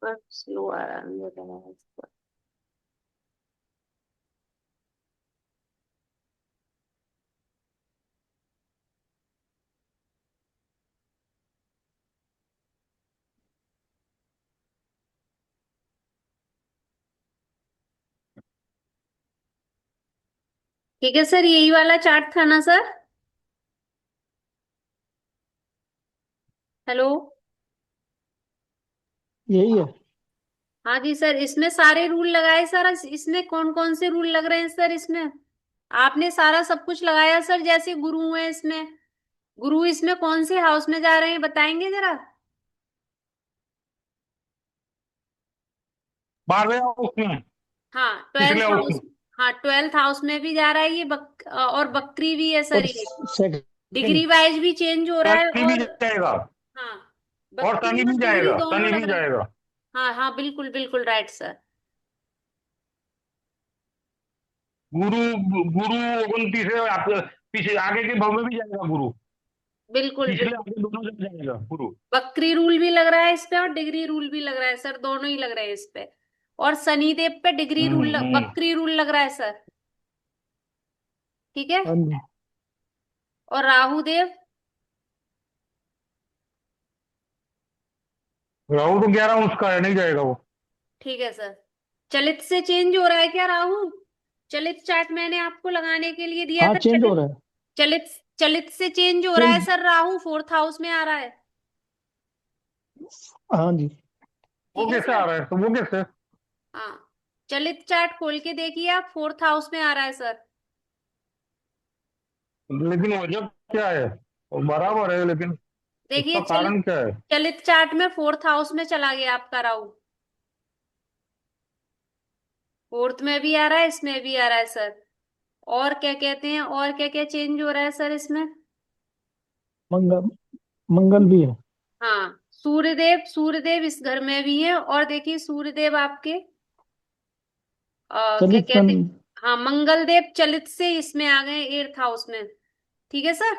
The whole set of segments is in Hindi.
पर स्लो आ रहा है मुझे लग रहा है इस पर। ठीक है सर, यही वाला चार्ट था ना सर? हेलो। यही है। हाँ जी सर, इसमें सारे रूल लगाए सर। इसमें कौन कौन से रूल लग रहे हैं सर इसमें? आपने सारा सब कुछ लगाया सर, जैसे गुरु है इसमें। गुरु इसमें कौन से हाउस में जा रहे हैं बताएंगे जरा? 12वें हाउस में। हाँ, पिछले ट्वेल्थ हाउस हाउस। में। हाँ, ट्वेल्थ हाउस में भी जा रहा है ये और बकरी भी है सर और ये। सेकंड डिग्री वाइज भी चेंज हो रहा है शनि भी और। जाएगा। हाँ, और बकरी शनि और भी डिग्री जाएगा, दोनों शनि लग भी रहे हैं। जाएगा। हाँ हाँ, बिल्कुल बिल्कुल राइट सर। गुरु गुरु 29 है पीछे आगे के भाव में भी जाएगा गुरु। बिल्कुल पिछले बिल्कुल। आगे दोनों जगह जाएगा गुरु। बकरी रूल भी लग रहा है इस पे और डिग्री रूल भी लग रहा है सर, दोनों ही लग रहे हैं इस पे। और शनि देव पे डिग्री रूल हम्म। बकरी रूल लग रहा है सर। ठीक है। हाँ जी। और राहु देव। राहु तो 11 उसका है, नहीं जाएगा वो। ठीक है सर। चलित से चेंज हो रहा है क्या राहु? चलित चार्ट मैंने आपको लगाने के लिए दिया हाँ था, चेंज हो चलित। रहा है। चलित चलित से चेंज हो रहा है change. Sir, Rahu fourth house में आ रहा है। हाँ जी। वो ठीक है कैसे सर। आ रहा है, तो वो कैसे? हाँ, चलित चार्ट खोल के देखिए आप, फोर्थ हाउस में आ रहा है सर। लेकिन वजह क्या है? वो बराबर है लेकिन देखिए उसका चलित। कारण क्या है? चलित चार्ट में फोर्थ हाउस में चला गया आपका राहु। फोर्थ में भी आ रहा है, इसमें भी आ रहा है सर। और क्या कहते हैं, और क्या क्या चेंज हो रहा है सर इसमें? मंगल। मंगल भी है। हाँ, सूर्यदेव सूर्यदेव इस घर में भी है। और देखिए सूर्यदेव आपके क्या चलित कहते सन। हैं। हाँ, मंगल देव चलित से इसमें आ गए एट्थ हाउस में। ठीक है सर।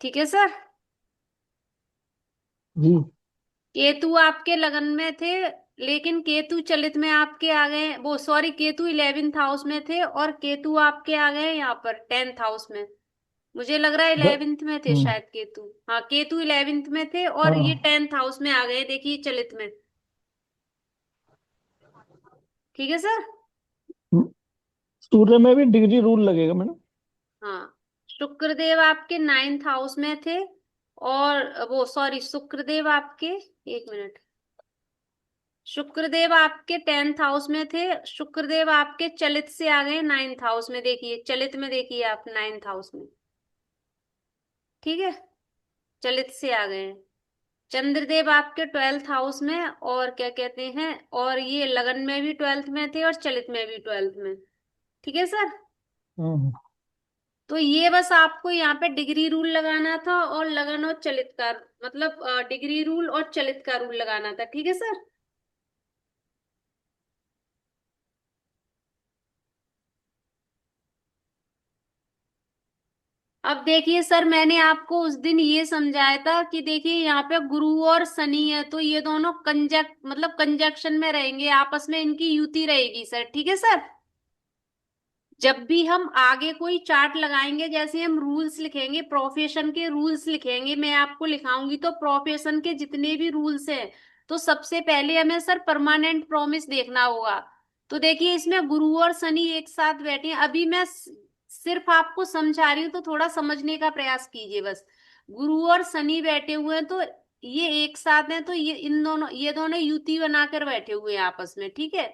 ठीक है सर। जी। केतु आपके लगन में थे, लेकिन केतु चलित में आपके आ गए, वो सॉरी, केतु इलेवेंथ हाउस में थे और केतु आपके आ गए यहाँ पर टेंथ हाउस में। मुझे लग रहा है ग- इलेवेंथ में थे हम्म, शायद केतु। हाँ, केतु इलेवेंथ में थे और ये हाँ। टेंथ हाउस में आ गए, देखिए चलित में। ठीक है सर। सूर्य में भी डिग्री रूल लगेगा मैडम। हाँ, शुक्रदेव आपके नाइन्थ हाउस में थे। और वो सॉरी, शुक्रदेव आपके, एक मिनट, शुक्रदेव आपके टेंथ हाउस में थे। शुक्रदेव आपके चलित से आ गए नाइन्थ हाउस में, देखिए चलित में, देखिए आप नाइन्थ हाउस में। ठीक है, चलित से आ गए हैं। चंद्रदेव आपके ट्वेल्थ हाउस में, और क्या कहते हैं, और ये लगन में भी ट्वेल्थ में थे और चलित में भी ट्वेल्थ में। ठीक है सर। हम्म। तो ये बस आपको यहाँ पे डिग्री रूल लगाना था और लगन और चलित का, मतलब डिग्री रूल और चलित का रूल लगाना था। ठीक है सर। अब देखिए सर, मैंने आपको उस दिन ये समझाया था कि देखिए यहाँ पे गुरु और शनि है, तो ये दोनों मतलब कंजक्शन में रहेंगे, आपस में इनकी युति रहेगी सर। ठीक है सर। जब भी हम आगे कोई चार्ट लगाएंगे, जैसे हम रूल्स लिखेंगे, प्रोफेशन के रूल्स लिखेंगे, मैं आपको लिखाऊंगी तो प्रोफेशन के जितने भी रूल्स हैं, तो सबसे पहले हमें सर परमानेंट प्रॉमिस देखना होगा। तो देखिए इसमें गुरु और शनि एक साथ बैठे हैं। अभी मैं सिर्फ आपको समझा रही हूँ, तो थोड़ा समझने का प्रयास कीजिए बस। गुरु और शनि बैठे हुए हैं, तो ये एक साथ हैं, तो ये दोनों युति बनाकर बैठे हुए हैं आपस में। ठीक है,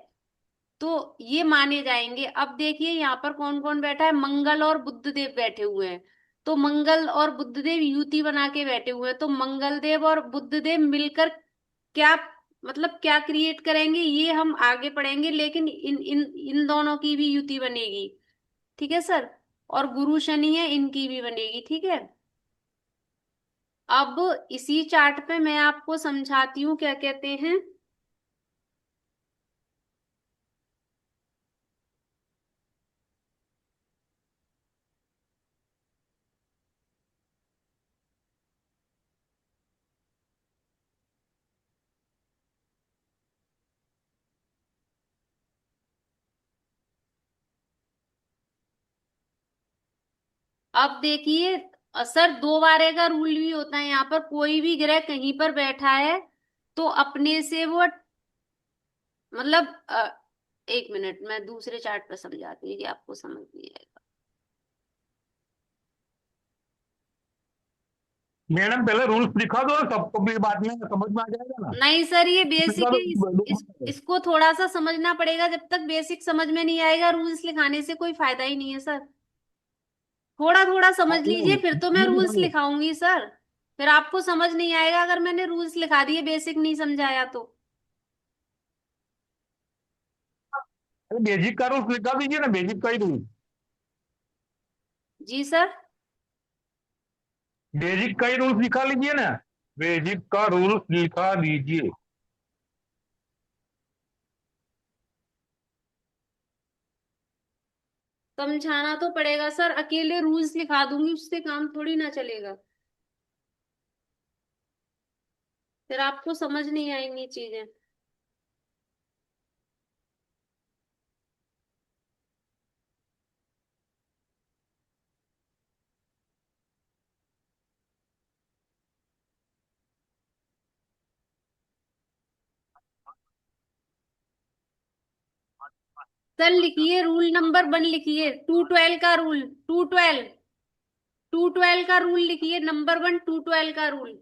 तो ये माने जाएंगे। अब देखिए यहाँ पर कौन कौन बैठा है, मंगल और बुध देव बैठे हुए हैं। तो मंगल और बुध देव युति बना के बैठे हुए हैं, तो मंगल देव और बुध देव मिलकर क्या, मतलब क्या क्रिएट करेंगे, ये हम आगे पढ़ेंगे, लेकिन इन इन इन दोनों की भी युति बनेगी। ठीक है सर। और गुरु शनि है, इनकी भी बनेगी। ठीक है। अब इसी चार्ट पे मैं आपको समझाती हूँ क्या कहते हैं। अब देखिए सर, दो बारे का रूल भी होता है यहाँ पर। कोई भी ग्रह कहीं पर बैठा है तो अपने से वो मतलब एक मिनट, मैं दूसरे चार्ट पर समझाती हूँ कि आपको समझ नहीं आएगा। मैडम पहले रूल्स लिखा दो, सबको भी बाद में समझ में आ जाएगा ना। नहीं सर, ये लिखा बेसिक है। दो इसको थोड़ा सा समझना पड़ेगा। जब तक बेसिक समझ में नहीं आएगा, रूल्स लिखाने से कोई फायदा ही नहीं है सर। थोड़ा थोड़ा समझ लीजिए, फिर तो मैं रूल्स लिखाऊंगी सर। फिर आपको समझ नहीं आएगा अगर मैंने रूल्स लिखा दिए, बेसिक नहीं समझाया तो। बेसिक का रूल्स लिखा दीजिए ना, बेसिक का ही रूल। जी सर। बेसिक का ही रूल्स लिखा लीजिए ना। बेसिक का रूल्स लिखा दीजिए। समझाना तो पड़ेगा सर, अकेले रूल्स लिखा दूंगी उससे काम थोड़ी ना चलेगा। फिर आपको समझ नहीं आएंगी चीजें। सर लिखिए, रूल नंबर 1 लिखिए, 212 का रूल। 212, 212 का रूल लिखिए, नंबर 1, 212 का रूल।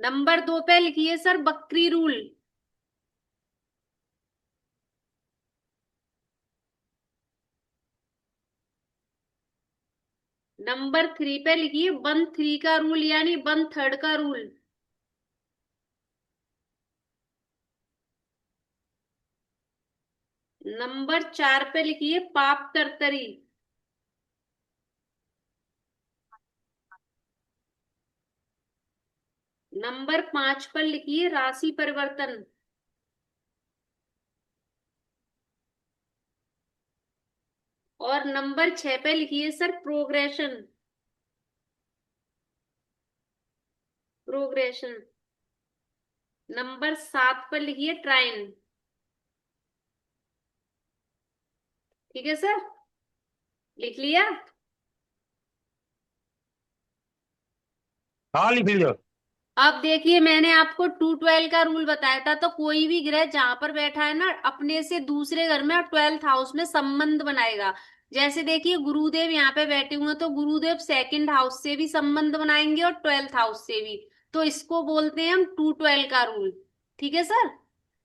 नंबर 2 पे लिखिए सर, बकरी रूल। नंबर 3 पे लिखिए 1 3 का रूल, यानी 1 3 का रूल। नंबर 4 पे लिखिए पाप तरतरी। नंबर 5 पर लिखिए राशि परिवर्तन। और नंबर 6 पे लिखिए सर प्रोग्रेशन। प्रोग्रेशन। नंबर 7 पर लिखिए ट्राइन। ठीक है सर, लिख लिया। हाँ लिख लीजिए। अब देखिए, मैंने आपको 212 का रूल बताया था। तो कोई भी ग्रह जहां पर बैठा है ना, अपने से दूसरे घर में और 12th हाउस में संबंध बनाएगा। जैसे देखिए, गुरुदेव यहाँ पे बैठे हुए हैं तो गुरुदेव 2nd हाउस से भी संबंध बनाएंगे और 12th हाउस से भी। तो इसको बोलते हैं हम 212 का रूल। ठीक है सर।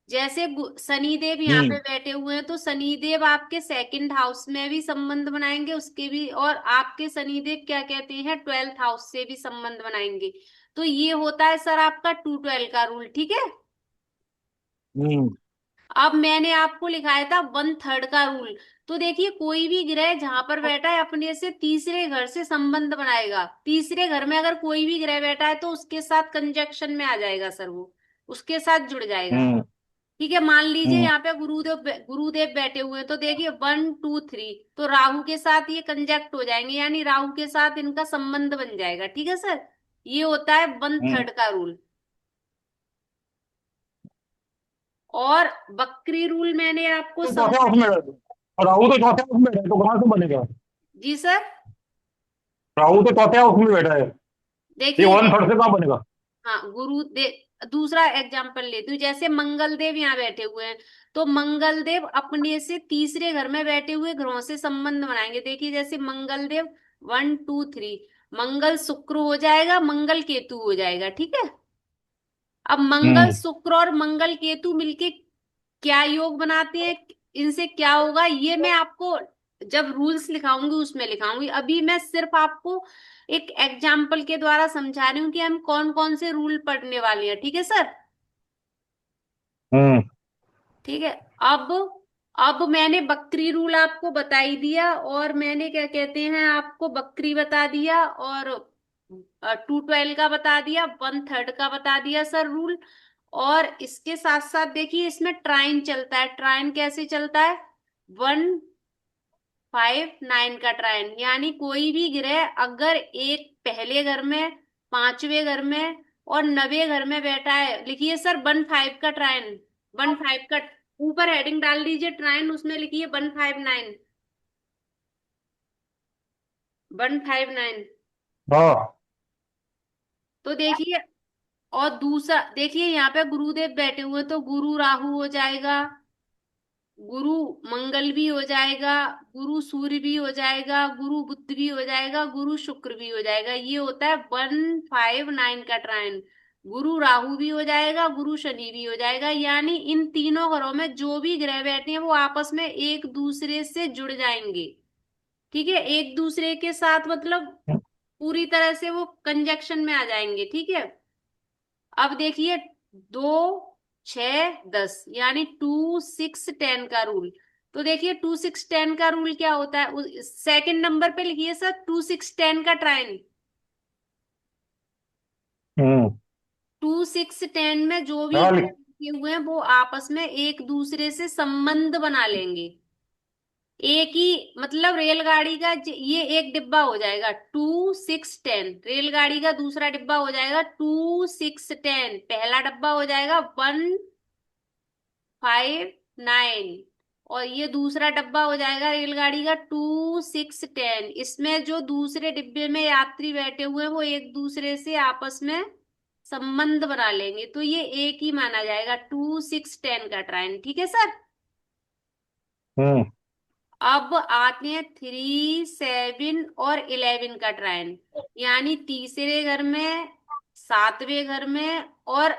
जैसे शनिदेव यहाँ पे हम्म। बैठे हुए हैं तो शनिदेव आपके 2nd हाउस में भी संबंध बनाएंगे, उसके भी। और आपके शनिदेव क्या कहते हैं, 12th हाउस से भी संबंध बनाएंगे। तो ये होता है सर आपका 212 का रूल। ठीक है। हम्म। अब मैंने आपको लिखाया था 1 3 का रूल। तो देखिए, कोई भी ग्रह जहां पर बैठा है अपने से तीसरे घर से संबंध बनाएगा। तीसरे घर में अगर कोई भी ग्रह बैठा है तो उसके साथ कंजक्शन में आ जाएगा सर, वो उसके साथ जुड़ जाएगा। हम्म। ठीक है, मान लीजिए हम्म। यहाँ पे गुरुदेव बैठे हुए हैं तो देखिए 1 2 3, तो राहु के साथ ये कंजक्ट हो जाएंगे, यानी राहु के साथ इनका संबंध बन जाएगा। ठीक है सर। ये होता है वन हम्म। थर्ड का रूल। और बकरी रूल मैंने आपको तो चौथे हाउस समझा। में राहु तो चौथे हाउस में बैठा है, तो कहाँ से बनेगा? जी सर। राहु तो चौथे हाउस में बैठा है। ये देखिए 1 3 से कहाँ बनेगा? हाँ, गुरुदेव दूसरा एग्जाम्पल लेती हूँ। जैसे मंगल देव यहाँ बैठे हुए हैं तो मंगल देव अपने से तीसरे घर में बैठे हुए ग्रहों से संबंध बनाएंगे। देखिए जैसे मंगल देव 1 2 3, मंगल शुक्र हो जाएगा, मंगल केतु हो जाएगा। ठीक है। अब मंगल हम्म। शुक्र और मंगल केतु मिलके क्या योग बनाते हैं, इनसे क्या होगा, ये मैं आपको जब रूल्स लिखाऊंगी उसमें लिखाऊंगी। अभी मैं सिर्फ आपको एक एग्जाम्पल के द्वारा समझा रही हूँ कि हम कौन कौन से रूल पढ़ने वाले हैं। ठीक है सर। हम्म। ठीक है। अब अब मैंने बकरी रूल आपको बता ही दिया, और मैंने क्या कहते हैं आपको बकरी बता दिया, और 212 का बता दिया, 1 3 का बता दिया सर रूल। और इसके साथ साथ देखिए, इसमें ट्राइन चलता है। ट्राइन कैसे चलता है, 1 5 9 का ट्राइन। यानी कोई भी ग्रह अगर एक पहले घर में, पांचवें घर में और 90 घर में बैठा है, लिखिए सर 15 का ट्रायन, 15 का, ऊपर हेडिंग डाल दीजिए ट्रायन, उसमें लिखिए 159, 159। हाँ। तो देखिए, और दूसरा देखिए यहाँ पे गुरुदेव बैठे हुए हैं, तो गुरु राहु हो जाएगा, गुरु मंगल भी हो जाएगा, गुरु सूर्य भी हो जाएगा, गुरु बुध भी हो जाएगा, गुरु शुक्र भी हो जाएगा। ये होता है 159 का ट्रायन। गुरु राहु भी हो जाएगा, गुरु शनि भी हो जाएगा, यानी इन तीनों घरों में जो भी ग्रह बैठे हैं वो आपस में एक दूसरे से जुड़ जाएंगे। ठीक है, एक दूसरे के साथ मतलब पूरी तरह से वो कंजक्शन में आ जाएंगे। ठीक है, अब देखिए, 2 6 10 यानी 2 6 10 का रूल। तो देखिए 2 6 10 का रूल क्या होता है, सेकंड नंबर पे लिखिए सर 2 6 10 का ट्रायन। हम्म। 2 6 10 में जो भी हाँ, ग्रह बचे हुए हैं वो आपस में एक दूसरे से संबंध बना लेंगे। एक ही मतलब रेलगाड़ी का ये एक डिब्बा हो जाएगा 2 6 10, रेलगाड़ी का दूसरा डिब्बा हो जाएगा 2 6 10, पहला डब्बा हो जाएगा 159, और ये दूसरा डब्बा हो जाएगा रेलगाड़ी का 2 6 10। इसमें जो दूसरे डिब्बे में यात्री बैठे हुए हैं वो एक दूसरे से आपस में संबंध बना लेंगे, तो ये एक ही माना जाएगा 2 6 10 का ट्रायन। ठीक है सर। हम्म। अब आते हैं 3 7 और 11 का ट्रायन, यानी तीसरे घर में, सातवें घर में और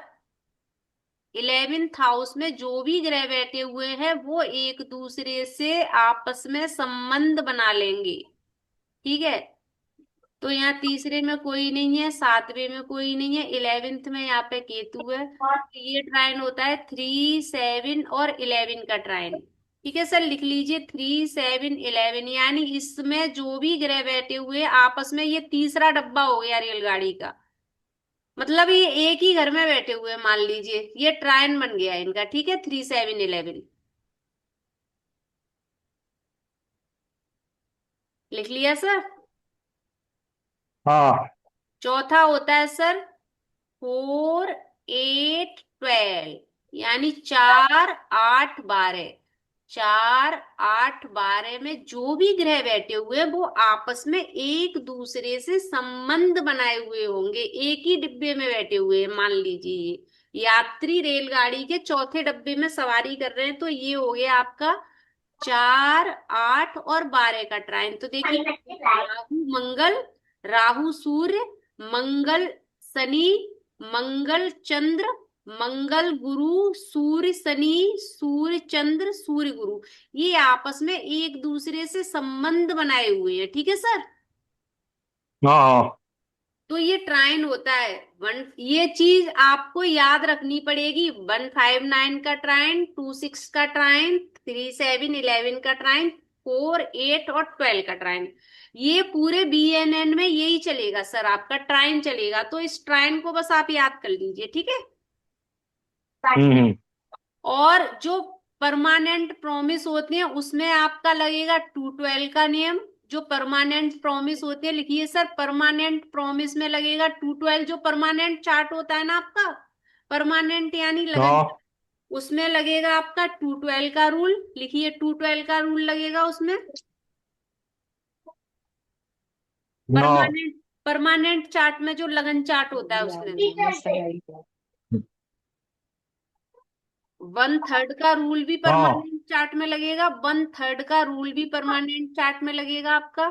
11th हाउस में जो भी ग्रह बैठे हुए हैं वो एक दूसरे से आपस में संबंध बना लेंगे। ठीक है, तो यहाँ तीसरे में कोई नहीं है, सातवें में कोई नहीं है, 11th में यहाँ पे केतु है। ये ट्रायन होता है 3 7 और 11 का ट्रायन। ठीक है सर, लिख लीजिए 3 7 11, यानी इसमें जो भी ग्रह बैठे हुए हैं आपस में, ये तीसरा डब्बा हो गया रेलगाड़ी का, मतलब ये एक ही घर में बैठे हुए हैं, मान लीजिए ये ट्रायन बन गया इनका। ठीक है, 3 7 11 लिख लिया सर। हाँ। चौथा होता है सर 4 8 12, यानी 4 8 12, 4 8 12 में जो भी ग्रह बैठे हुए हैं वो आपस में एक दूसरे से संबंध बनाए हुए होंगे, एक ही डिब्बे में बैठे हुए हैं। मान लीजिए ये यात्री रेलगाड़ी के चौथे डब्बे में सवारी कर रहे हैं, तो ये हो गया आपका 4 8 और 12 का ट्रायन। तो देखिए, राहु मंगल, राहु सूर्य, मंगल शनि, मंगल चंद्र, मंगल गुरु, सूर्य शनि, सूर्य चंद्र, सूर्य गुरु, ये आपस में एक दूसरे से संबंध बनाए हुए हैं। ठीक है सर। हाँ। हाँ। तो ये ट्रायन होता है वन, ये चीज आपको याद रखनी पड़ेगी। 159 का ट्रायन, 2 6 का ट्रायन, 3 7 11 का ट्रायन, 4 8 और 12 का ट्रायन, ये पूरे BNN में यही चलेगा सर, आपका ट्रायन चलेगा। तो इस ट्रायन को बस आप याद कर लीजिए। ठीक है, हम्म। और जो परमानेंट प्रॉमिस होती है उसमें आपका लगेगा 212 का नियम। जो परमानेंट प्रॉमिस होती है, लिखिए सर परमानेंट प्रॉमिस में लगेगा 212, जो परमानेंट चार्ट होता है ना आपका, परमानेंट यानी लगन, हाँ। उसमें लगेगा आपका 212 का रूल। लिखिए 212 का रूल लगेगा उसमें। हाँ। परमानेंट, परमानेंट चार्ट में जो लगन चार्ट होता है उसमें वन थर्ड का रूल भी हाँ। परमानेंट चार्ट में लगेगा, 1/3 का रूल भी परमानेंट चार्ट में लगेगा आपका।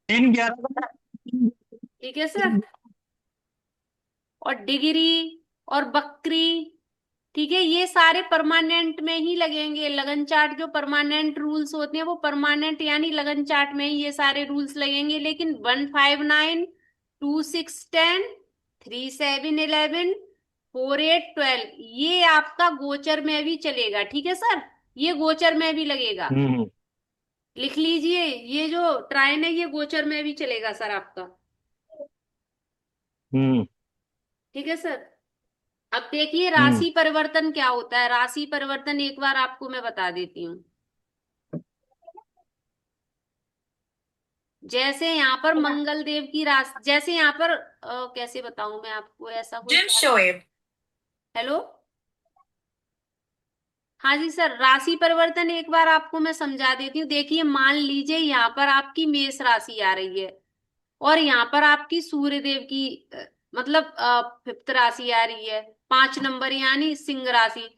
3 11 ठीक है सर, और डिग्री और बकरी, ठीक है, ये सारे परमानेंट में ही लगेंगे। लगन चार्ट जो परमानेंट रूल्स होते हैं वो परमानेंट यानी लगन चार्ट में ही ये सारे रूल्स लगेंगे। लेकिन 159, 2 6 10, 3 7 11, 4 8 12, ये आपका गोचर में भी चलेगा। ठीक है सर, ये गोचर में भी लगेगा। हम्म। लिख लीजिए, ये जो ट्रायन है ये गोचर में भी चलेगा सर आपका। हम्म। ठीक है सर। अब देखिए हम्म। राशि परिवर्तन क्या होता है, राशि परिवर्तन एक बार आपको मैं बता देती हूँ। जैसे यहाँ पर मंगल देव की राशि, जैसे यहाँ पर कैसे बताऊं मैं आपको, ऐसा कोई जिम शोएब। हेलो। हाँ जी सर, राशि परिवर्तन एक बार आपको मैं समझा देती हूँ। देखिए मान लीजिए यहाँ पर आपकी मेष राशि आ रही है, और यहाँ पर आपकी सूर्य देव की मतलब फिफ्थ राशि आ रही है, 5 नंबर यानी सिंह राशि।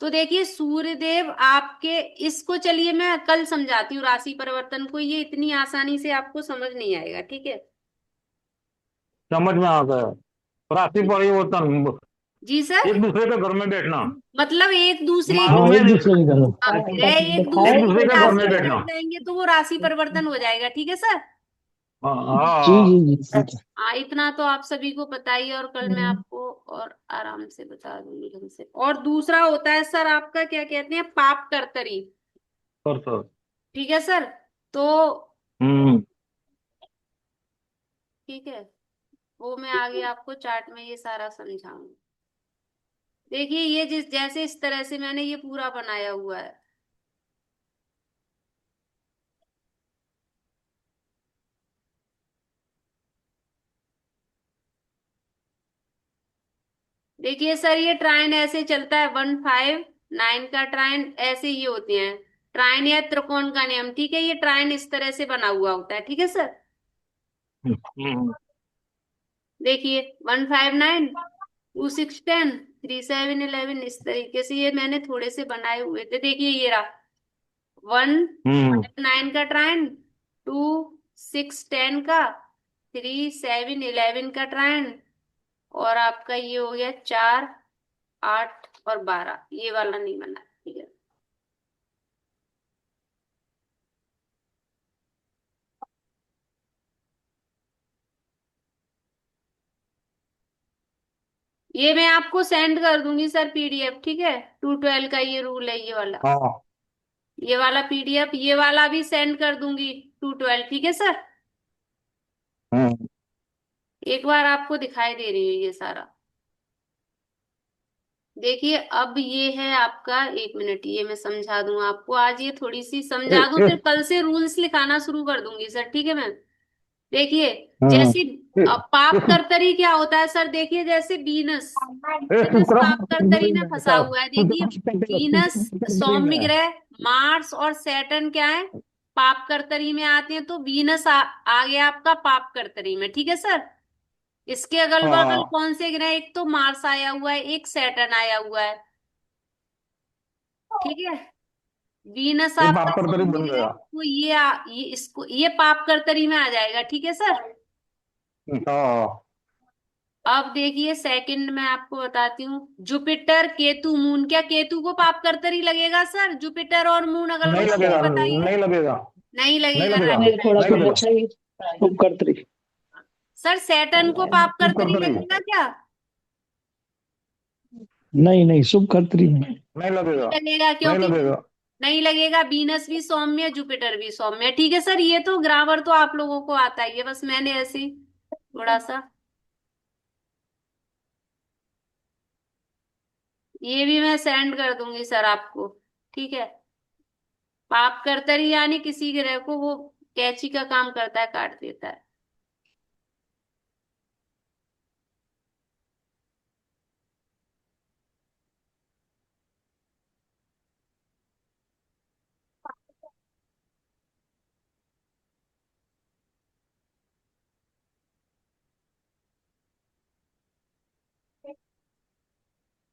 तो देखिए सूर्य देव आपके, इसको चलिए मैं कल समझाती हूँ राशि परिवर्तन को, ये इतनी आसानी से आपको समझ नहीं आएगा, ठीक है। समझ में आ गया। राशि परिवर्तन, जी सर। एक दूसरे के घर में बैठना, मतलब एक दूसरे मालूम की, है। एक दूसरे के घर में ग्रह एक एक दूसरे दूसरे की के घर राशि में में बैठना। बैठ जाएंगे तो वो राशि परिवर्तन हो जाएगा, ठीक है सर। हाँ जी हाँ। जी जी ठीक है। हाँ इतना तो आप सभी को पता ही है, और कल मैं आपको और आराम से बता दूंगी ढंग से। और दूसरा होता है सर आपका, क्या कहते हैं, पाप कर्तरी। सर। ठीक है सर। तो हम्म। ठीक है, वो मैं आगे आपको चार्ट में ये सारा समझाऊंगी। देखिए ये जिस जैसे इस तरह से मैंने ये पूरा बनाया हुआ है। देखिए सर ये ट्रायन ऐसे चलता है, 1 5 9 का ट्रायन ऐसे ही होते हैं। ट्रायन या त्रिकोण का नियम, ठीक है, ये ट्रायन इस तरह से बना हुआ होता है, ठीक है सर। देखिए 1 5 9, 2 6 10, 3 7 11, इस तरीके से ये मैंने थोड़े से बनाए हुए थे। देखिए ये रहा 1 5 9 का ट्रायन, 2 6 10 का, 3 7 11 का ट्रायन, और आपका ये हो गया 4 8 और 12, ये वाला नहीं बना, ठीक है। ये मैं आपको सेंड कर दूंगी सर पीडीएफ, ठीक है। 2 12 का ये रूल है, ये वाला, हाँ। ये वाला पीडीएफ, ये वाला भी सेंड कर दूंगी, 2 12, ठीक है सर। हम्म। एक बार आपको दिखाई दे रही है ये सारा। देखिए अब ये है आपका, 1 मिनट ये मैं समझा दूं आपको, आज ये थोड़ी सी समझा दूं, फिर कल से रूल्स लिखाना शुरू कर दूंगी सर, ठीक है मैम। देखिए हम्म। जैसे पाप कर्तरी क्या होता है सर, देखिए जैसे वीनस, वीनस पाप कर्तरी में फंसा हुआ है। देखिए वीनस सौम्य ग्रह, मार्स और सैटर्न क्या है, पाप कर्तरी में आते हैं। तो वीनस आ गया आपका पाप कर्तरी में, ठीक है सर। इसके अगल बगल हाँ, कौन से ग्रह, एक तो मार्स आया हुआ है, एक सैटर्न आया हुआ है, ठीक है। वीनस ये आपका बाप पर करीब सौम्य बन ग्रह है, गया। तो ये इसको ये पाप कर्तरी में आ जाएगा, ठीक है सर। हाँ। अब देखिए सेकंड में आपको बताती हूँ, जुपिटर केतु मून, क्या केतु को पाप कर्तरी लगेगा सर? जुपिटर और मून अगल नहीं बगल लगेगा, में बताइए। नहीं लगेगा, नहीं नहीं लगेगा ना। लगेगा, नहीं थोड़ा नहीं सा लगेगा। बचा ही तुम करते रही। सर सैटर्न को पाप शुभ कर्तरी करते रहिए। लगेगा क्या? नहीं नहीं शुभ करते रही नहीं। नहीं लगेगा, नहीं लगेगा, नहीं क्योंकि लगेगा। नहीं लगेगा, वीनस भी सौम्य, जुपिटर भी सौम्य, ठीक है सर। ये तो ग्रामर तो आप लोगों को आता ही है, बस मैंने ऐसे ही थोड़ा सा, ये भी मैं सेंड कर दूंगी सर आपको, ठीक है। पाप कर्तरी यानी किसी ग्रह को वो कैंची का काम करता है, काट देता है।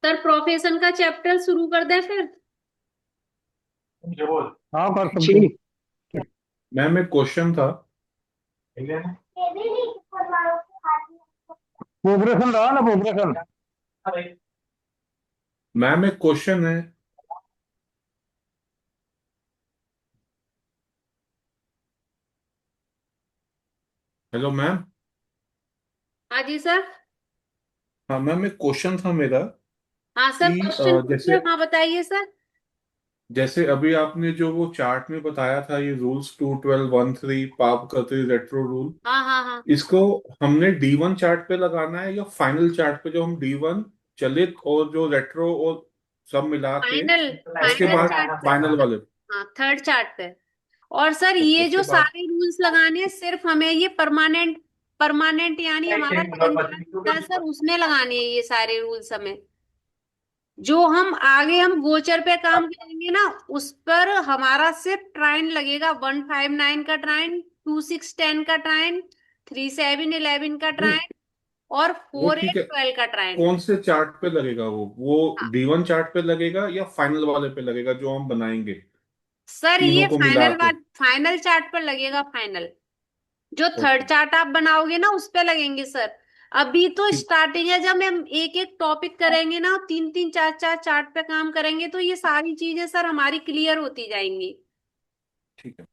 सर प्रोफेशन का चैप्टर शुरू कर दें फिर? हाँ कर सकते हो। जी मैम एक क्वेश्चन था। प्रोग्रेशन रहा ना, प्रोग्रेशन। मैम एक क्वेश्चन है। Hello ma'am. हाँ जी सर। हाँ मैम एक क्वेश्चन था मेरा हाँ सर कि क्वेश्चन पूछिए, जैसे हाँ बताइए सर। जैसे अभी आपने जो वो चार्ट में बताया था, ये रूल्स 2 12 1 3 पाप करते रेट्रो रूल, हाँ हाँ हाँ। इसको हमने D1 चार्ट पे लगाना है या फाइनल चार्ट पे, जो हम D1 चलित और जो रेट्रो और सब मिला के फाइनल, उसके फाइनल बाद चार्ट पे। फाइनल वाले? हाँ थर्ड चार्ट पे। और सर तो ये जो उसके बाद सारे रूल्स लगाने हैं सिर्फ हमें ये परमानेंट परमानेंट यानी हमारा लगन चार्ट होता है सर, उसमें लगाने हैं ये सारे रूल्स हमें। जो हम गोचर पे काम करेंगे ना, उस पर हमारा सिर्फ ट्राइन लगेगा, 159 का ट्राइन, 2610 का ट्राइन, 3711 का ट्राइन, और वो फोर ठीक एट है, ट्वेल्व का ट्राइन। कौन से चार्ट पे लगेगा वो D1 चार्ट पे लगेगा या फाइनल वाले पे लगेगा जो हम बनाएंगे, सर तीनों ये को मिला के? फाइनल चार्ट पर लगेगा, फाइनल जो थर्ड ओके, चार्ट आप बनाओगे ना उस पे लगेंगे सर। अभी तो ठीक। स्टार्टिंग है, जब हम एक एक टॉपिक करेंगे ना, तीन तीन चार चार चार्ट पे काम करेंगे, तो ये सारी चीजें सर हमारी क्लियर होती जाएंगी। ठीक है।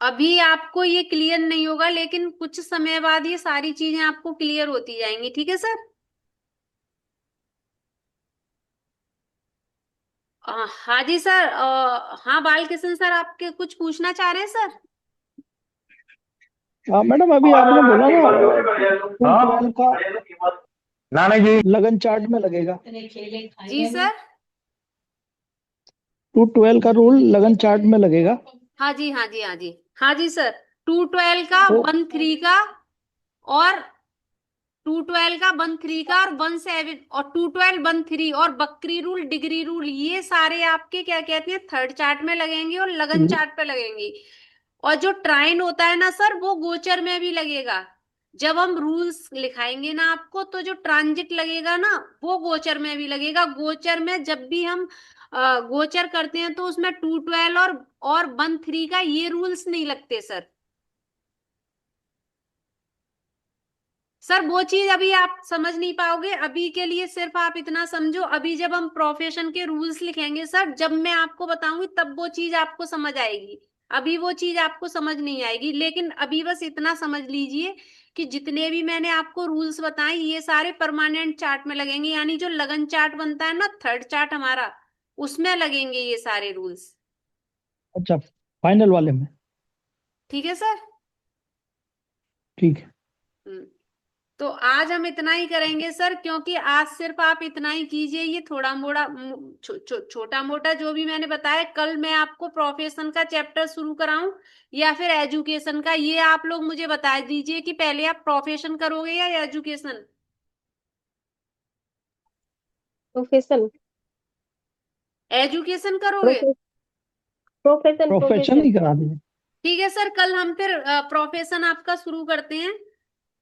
अभी आपको ये क्लियर नहीं होगा, लेकिन कुछ समय बाद ये सारी चीजें आपको क्लियर होती जाएंगी, ठीक है सर। हाँ जी सर, हाँ बालकिशन सर, आपके कुछ पूछना चाह रहे हैं सर? हाँ मैडम, अभी आपने बोला ना टू हाँ, ट्वेल्व का नाना जी। लगन चार्ट में लगेगा। जी सर। 212 का रूल लगन चार्ट में लगेगा। हाँ जी, हाँ जी, हाँ जी, हाँ जी सर। 212 का, तो 13 का, और 212 का, 13 का, और 17, और 212, 13, और बकरी रूल, डिग्री रूल, ये सारे आपके क्या कहते हैं, थर्ड चार्ट में लगेंगे और लगन चार्ट पे लगेंगे। और जो ट्राइन होता है ना सर, वो गोचर में भी लगेगा। जब हम रूल्स लिखाएंगे ना आपको, तो जो ट्रांजिट लगेगा ना, वो गोचर में भी लगेगा। गोचर में जब भी हम गोचर करते हैं, तो उसमें 212 और 13 का ये रूल्स नहीं लगते सर। सर वो चीज अभी आप समझ नहीं पाओगे, अभी के लिए सिर्फ आप इतना समझो, अभी जब हम प्रोफेशन के रूल्स लिखेंगे सर, जब मैं आपको बताऊंगी तब वो चीज आपको समझ आएगी। अभी वो चीज आपको समझ नहीं आएगी, लेकिन अभी बस इतना समझ लीजिए कि जितने भी मैंने आपको रूल्स बताए, ये सारे परमानेंट चार्ट में लगेंगे, यानी जो लगन चार्ट बनता है ना, थर्ड चार्ट हमारा, उसमें लगेंगे ये सारे रूल्स। अच्छा, फाइनल वाले में। ठीक है सर। ठीक है। हम्म। तो आज हम इतना ही करेंगे सर, क्योंकि आज सिर्फ आप इतना ही कीजिए, ये थोड़ा मोड़ा छोटा मोटा जो भी मैंने बताया, कल मैं आपको प्रोफेशन का चैप्टर शुरू कराऊं या फिर एजुकेशन का, ये आप लोग मुझे बता दीजिए कि पहले आप प्रोफेशन करोगे या एजुकेशन। प्रोफेशन। एजुकेशन करोगे? प्रोफेशन। Profession profession profession. ही करा देंगे। ठीक है सर, कल हम फिर प्रोफेशन आपका शुरू करते हैं।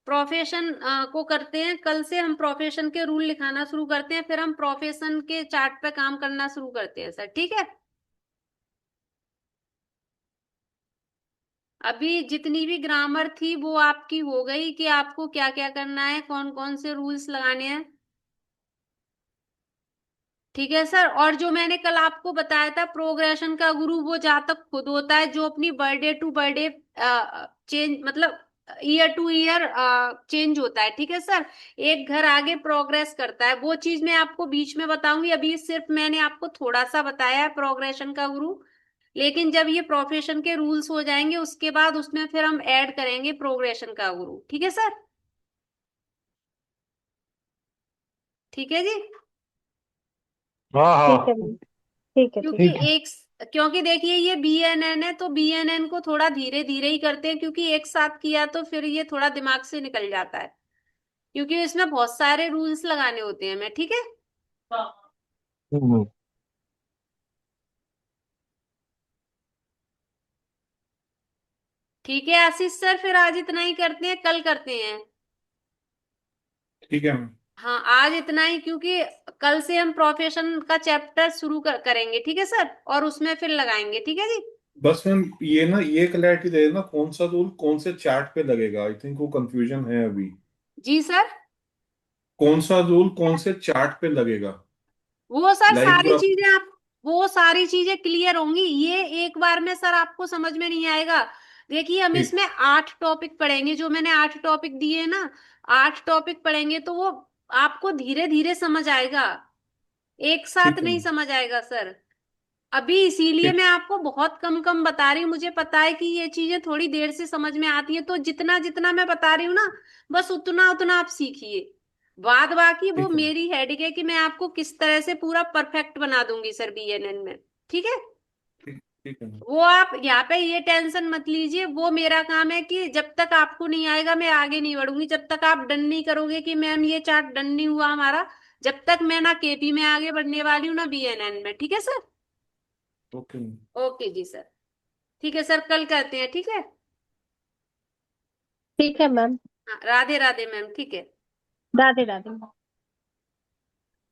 प्रोफेशन को करते हैं, कल से हम प्रोफेशन के रूल लिखाना शुरू करते हैं, फिर हम प्रोफेशन के चार्ट पे काम करना शुरू करते हैं सर, ठीक है। अभी जितनी भी ग्रामर थी वो आपकी हो गई, कि आपको क्या क्या करना है, कौन कौन से रूल्स लगाने हैं। ठीक है सर, और जो मैंने कल आपको बताया था, प्रोग्रेशन का गुरु वो जातक खुद होता है जो अपनी बर्थडे टू बर्थडे चेंज, मतलब ईयर टू ईयर चेंज होता है, ठीक है सर। एक घर आगे प्रोग्रेस करता है, वो चीज मैं आपको बीच में बताऊंगी, अभी सिर्फ मैंने आपको थोड़ा सा बताया है प्रोग्रेशन का गुरु। लेकिन जब ये प्रोफेशन के रूल्स हो जाएंगे, उसके बाद उसमें फिर हम ऐड करेंगे प्रोग्रेशन का गुरु, ठीक है सर। ठीक है जी। हाँ ठीक है हाँ। मैम। ठीक है ठीक क्योंकि है। ठीक है। एक क्योंकि देखिए ये बीएनएन है, तो बीएनएन को थोड़ा धीरे धीरे ही करते हैं, क्योंकि एक साथ किया तो फिर ये थोड़ा दिमाग से निकल जाता है, क्योंकि इसमें बहुत सारे रूल्स लगाने होते हैं, मैं ठीक है। हम्म। ठीक है आशीष सर, फिर आज इतना ही करते हैं, कल करते हैं। ठीक है मैम। हाँ आज इतना ही, क्योंकि कल से हम प्रोफेशन का चैप्टर शुरू करेंगे, ठीक है सर, और उसमें फिर लगाएंगे, ठीक है जी। बस मैम ये ना, ये क्लैरिटी दे देना कौन सा रूल कौन से चार्ट पे लगेगा, आई थिंक वो कंफ्यूजन है अभी। जी सर। कौन सा रूल कौन से चार्ट पे लगेगा? वो सर लाइक सारी जो आप, चीजें आप वो सारी चीजें क्लियर होंगी, ये एक बार में सर आपको समझ में नहीं आएगा। देखिए हम ठीक। इसमें 8 टॉपिक पढ़ेंगे, जो मैंने 8 टॉपिक दिए हैं ना, 8 टॉपिक पढ़ेंगे, तो वो आपको धीरे धीरे समझ आएगा, एक साथ ठीक है नहीं मैम। समझ आएगा सर। अभी इसीलिए ठीक। मैं आपको बहुत कम कम बता रही हूँ, मुझे पता है कि ये चीजें थोड़ी देर से समझ में आती हैं, तो जितना जितना मैं बता रही हूँ ना, बस उतना उतना आप सीखिए। बाद बाकी वो ठीक है मैम। मेरी हेडेक है कि मैं आपको किस तरह से पूरा परफेक्ट बना दूंगी सर बीएनएन में, ठीक है। ठीक। ठीक है मैम। वो आप यहाँ पे ये टेंशन मत लीजिए, वो मेरा काम है कि जब तक आपको नहीं आएगा मैं आगे नहीं बढ़ूंगी, जब तक आप डन नहीं करोगे कि मैम ये चार्ट डन नहीं हुआ हमारा, जब तक मैं ना केपी में आगे बढ़ने वाली हूँ ना बीएनएन में। ठीक है सर। Okay ma'am. ओके जी सर। ठीक है सर, कल करते हैं। ठीक है। ठीक है मैम। हाँ, राधे राधे मैम। ठीक है। राधे राधे।